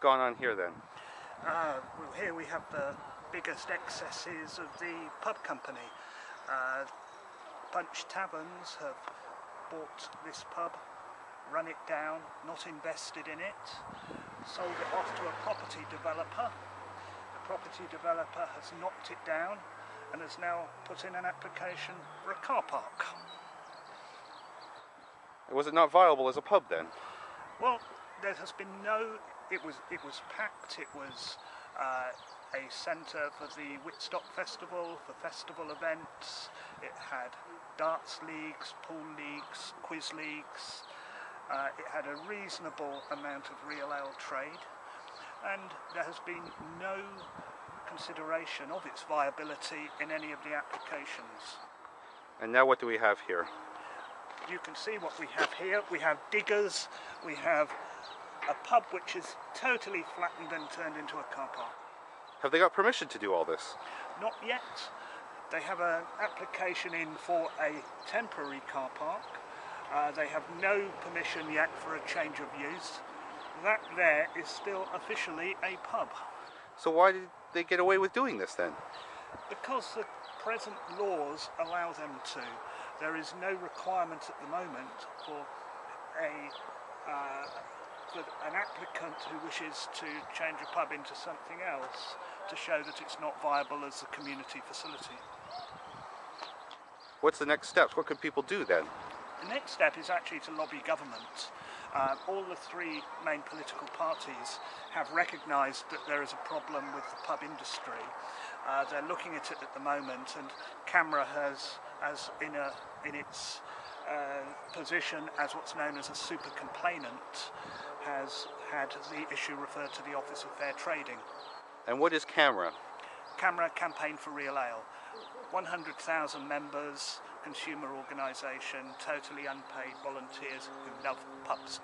gone on here then? Well, here we have the biggest excesses of the pub company. Punch Taverns have bought this pub, run it down, not invested in it, sold it off to a property developer. The property developer has knocked it down and has now put in an application for a car park. Was it not viable as a pub then? Well, there has been no. It was packed. It was a centre for the Whitchurch Festival, for festival events. It had darts leagues, pool leagues, quiz leagues. It had a reasonable amount of real ale trade, and there has been no consideration of its viability in any of the applications. And now what do we have here? You can see what we have here. We have diggers, we have a pub which is totally flattened and turned into a car park. Have they got permission to do all this? Not yet. They have an application in for a temporary car park. They have no permission yet for a change of use. That there is still officially a pub. So why did they get away with doing this then? Because the present laws allow them to. There is no requirement at the moment for an applicant who wishes to change a pub into something else to show that it's not viable as a community facility. What's the next steps? What could people do then? The next step is actually to lobby government. All the three main political parties have recognised that there is a problem with the pub industry. They're looking at it at the moment, and CAMRA has, in its position as what's known as a super complainant, has had the issue referred to the Office of Fair Trading. And what is CAMRA? CAMRA, Campaign for Real Ale. 100,000 members, consumer organisation, totally unpaid volunteers who love pubs.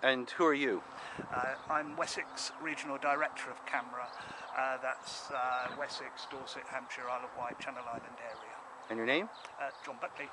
And who are you? I'm Wessex Regional Director of CAMRA. That's Wessex, Dorset, Hampshire, Isle of Wight, Channel Island area. And your name? John Buckley.